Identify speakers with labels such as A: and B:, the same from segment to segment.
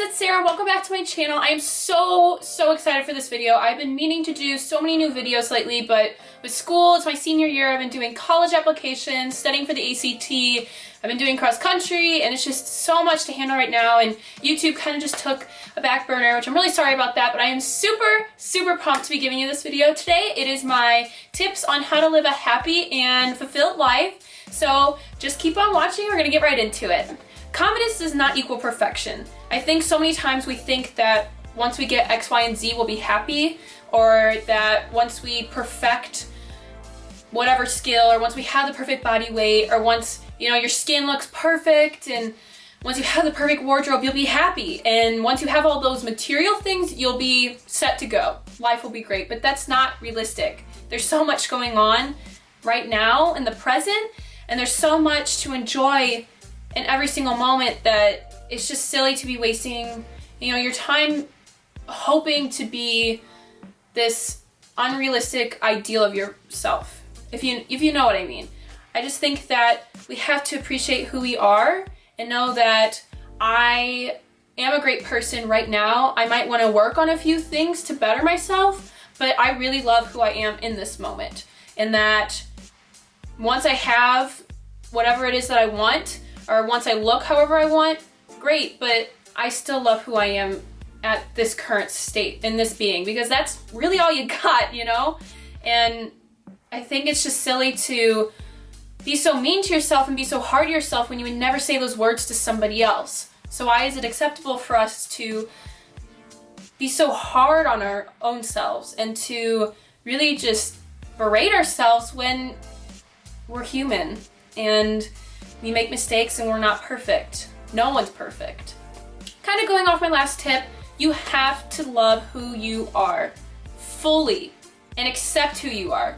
A: it's Sarah. Welcome back to my channel. I am so excited for this video. I've been meaning to do so many new videos lately, but with school, it's my senior year. I've been doing college applications, studying for the ACT. I've been doing cross country, and it's just so much to handle right now, and YouTube kind of just took a back burner, which I'm really sorry about that, but I am super pumped to be giving you this video today. It is my tips on how to live a happy and fulfilled life. So just keep on watching. We're gonna get right into it. Confidence does not equal perfection. I think so many times we think that once we get X, Y, and Z, we'll be happy, or that once we perfect whatever skill, or once we have the perfect body weight, or once, you know, your skin looks perfect, and once you have the perfect wardrobe, you'll be happy. And once you have all those material things, you'll be set to go. Life will be great, but that's not realistic. There's so much going on right now in the present, and there's so much to enjoy in every single moment that it's just silly to be wasting, you know, your time hoping to be this unrealistic ideal of yourself. If you know what I mean. I just think that we have to appreciate who we are and know that I am a great person right now. I might want to work on a few things to better myself, but I really love who I am in this moment. And that once I have whatever it is that I want, or once I look however I want, great, but I still love who I am at this current state, in this being, because that's really all you got, you know? And I think it's just silly to be so mean to yourself and be so hard to yourself when you would never say those words to somebody else. So why is it acceptable for us to be so hard on our own selves and to really just berate ourselves when we're human and we make mistakes and we're not perfect? No one's perfect. Kind of going off my last tip, you have to love who you are fully and accept who you are,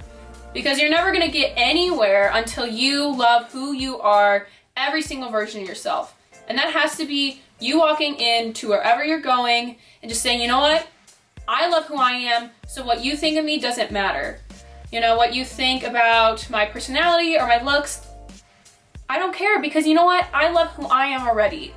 A: because you're never gonna get anywhere until you love who you are, every single version of yourself. And that has to be you walking into wherever you're going and just saying, you know what? I love who I am, so what you think of me doesn't matter. You know, what you think about my personality or my looks, I don't care, because you know what? I love who I am already.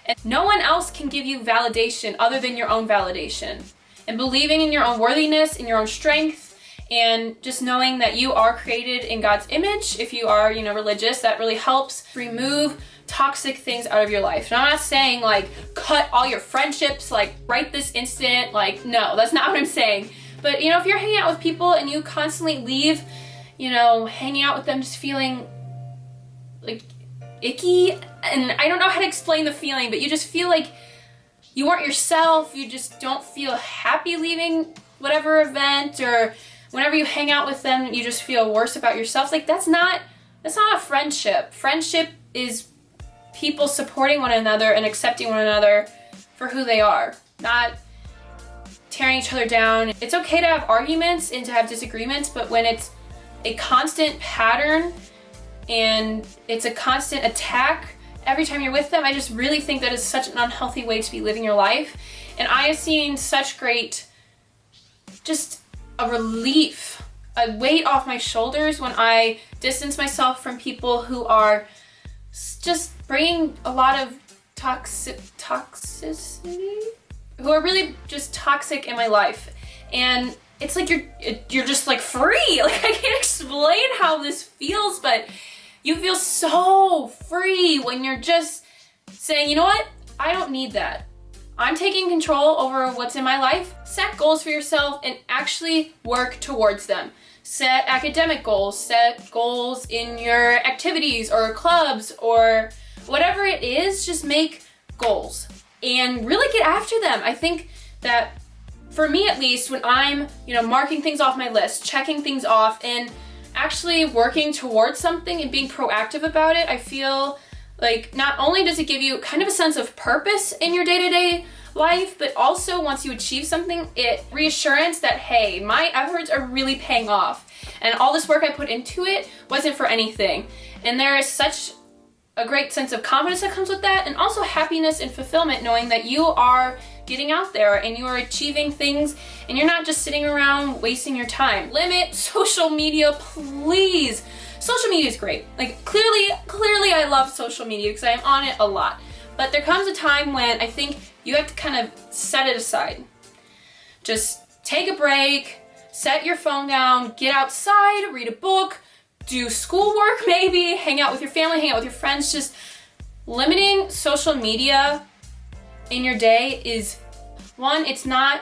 A: And no one else can give you validation other than your own validation. And believing in your own worthiness, in your own strength, and just knowing that you are created in God's image. If you are, you know, religious, that really helps remove toxic things out of your life. And I'm not saying like cut all your friendships like right this instant, like no, that's not what I'm saying. But you know, if you're hanging out with people and you constantly leave, you know, hanging out with them just feeling like icky, and I don't know how to explain the feeling, but you just feel like you aren't yourself, you just don't feel happy leaving whatever event, or whenever you hang out with them you just feel worse about yourself. Like that's not a friendship. Friendship is people supporting one another and accepting one another for who they are, not tearing each other down. It's okay to have arguments and to have disagreements, but when it's a constant pattern and it's a constant attack every time you're with them, I just really think that is such an unhealthy way to be living your life. And I have seen such great, just a relief, a weight off my shoulders when I distance myself from people who are just bringing a lot of toxicity, who are really just toxic in my life. And it's like you're just like free. Like I can't explain how this feels, but you feel so free when you're just saying, you know what? I don't need that. I'm taking control over what's in my life. Set goals for yourself and actually work towards them. Set academic goals, set goals in your activities or clubs or whatever it is, just make goals and really get after them. I think that for me at least, when I'm, you know, marking things off my list, checking things off, and actually working towards something and being proactive about it, I feel like not only does it give you kind of a sense of purpose in your day-to-day life, but also once you achieve something, it reassurance that, hey, my efforts are really paying off. And all this work I put into it wasn't for anything. And there is such a great sense of confidence that comes with that, and also happiness and fulfillment knowing that you are getting out there and you are achieving things and you're not just sitting around wasting your time. Limit social media, please. Social media is great. Like clearly I love social media because I am on it a lot. But there comes a time when I think you have to kind of set it aside. Just take a break, set your phone down, get outside, read a book, do schoolwork maybe, hang out with your family, hang out with your friends. Just limiting social media in your day is, one, it's not,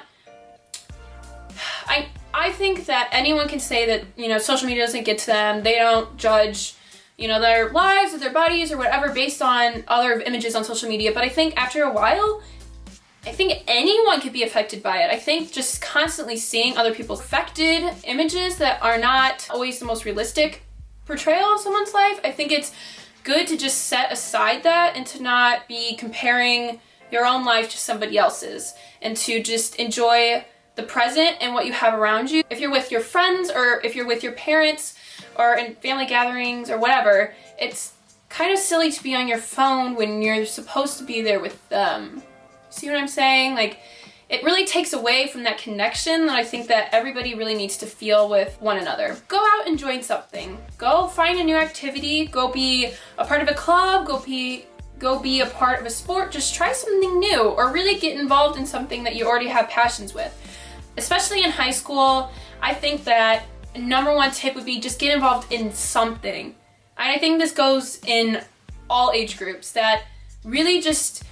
A: I think that anyone can say that, you know, social media doesn't get to them. They don't judge, you know, their lives or their bodies or whatever based on other images on social media. But I think after a while, I think anyone could be affected by it. I think just constantly seeing other people's affected images that are not always the most realistic portrayal of someone's life, I think it's good to just set aside that and to not be comparing your own life to somebody else's, and to just enjoy the present and what you have around you. If you're with your friends or if you're with your parents or in family gatherings or whatever, it's kind of silly to be on your phone when you're supposed to be there with them. See what I'm saying? Like, it really takes away from that connection that I think that everybody really needs to feel with one another. Go out and join something. Go find a new activity. Go be a part of a club. Go be a part of a sport. Just try something new, or really get involved in something that you already have passions with. Especially in high school, I think that number one tip would be just get involved in something. I think this goes in all age groups, that really just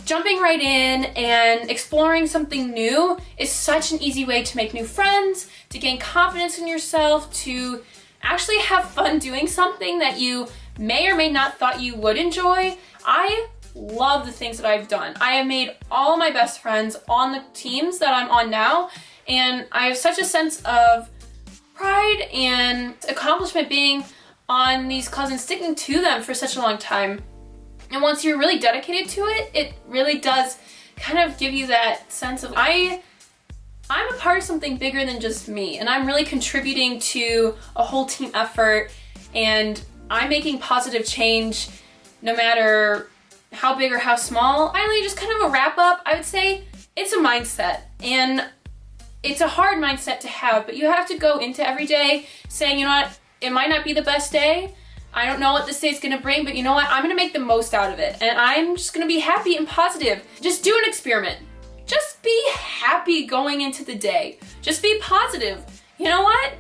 A: jumping right in and exploring something new is such an easy way to make new friends, to gain confidence in yourself, to actually have fun doing something that you may or may not thought you would enjoy. I love the things that I've done. I have made all my best friends on the teams that I'm on now, and I have such a sense of pride and accomplishment being on these clubs and sticking to them for such a long time. And once you're really dedicated to it, it really does kind of give you that sense of, I'm a part of something bigger than just me, and I'm really contributing to a whole team effort, and I'm making positive change no matter how big or how small. Finally, just kind of a wrap up, I would say it's a mindset, and it's a hard mindset to have, but you have to go into every day saying, you know what, it might not be the best day. I don't know what this day is gonna bring, but you know what, I'm gonna make the most out of it, and I'm just gonna be happy and positive. Just do an experiment. Just be happy going into the day. Just be positive. You know what?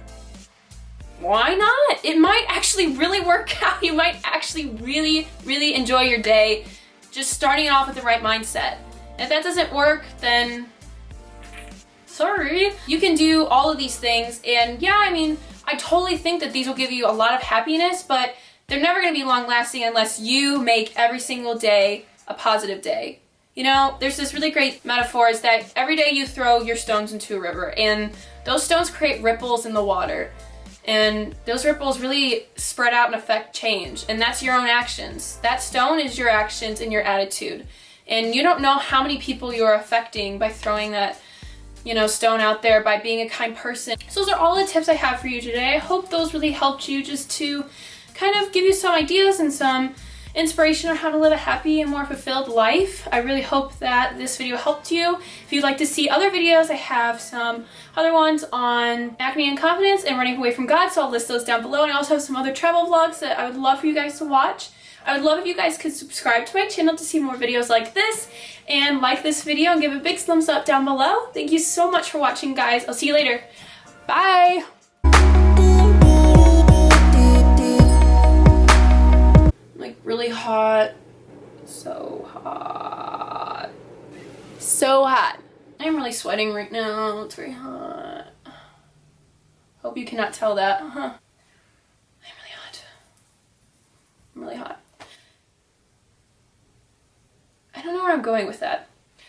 A: Why not? It might actually really work out. You might actually really, really enjoy your day just starting it off with the right mindset. And if that doesn't work, then sorry. You can do all of these things, and yeah, I mean, I totally think that these will give you a lot of happiness, but they're never gonna be long lasting unless you make every single day a positive day. You know, there's this really great metaphor, is that every day you throw your stones into a river, and those stones create ripples in the water. And those ripples really spread out and affect change. And that's your own actions. That stone is your actions and your attitude. And you don't know how many people you're affecting by throwing that, you know, stone out there, by being a kind person. So those are all the tips I have for you today. I hope those really helped you, just to kind of give you some ideas and some inspiration on how to live a happy and more fulfilled life. I really hope that this video helped you. If you'd like to see other videos, I have some other ones on acne and confidence and running away from God, so I'll list those down below. And I also have some other travel vlogs that I would love for you guys to watch. I would love if you guys could subscribe to my channel to see more videos like this, and like this video and give a big thumbs up down below. Thank you so much for watching, guys. I'll see you later. Bye! Really hot. So hot. So hot. I'm really sweating right now. It's very hot. Hope you cannot tell that. I'm really hot. I'm really hot. I don't know where I'm going with that.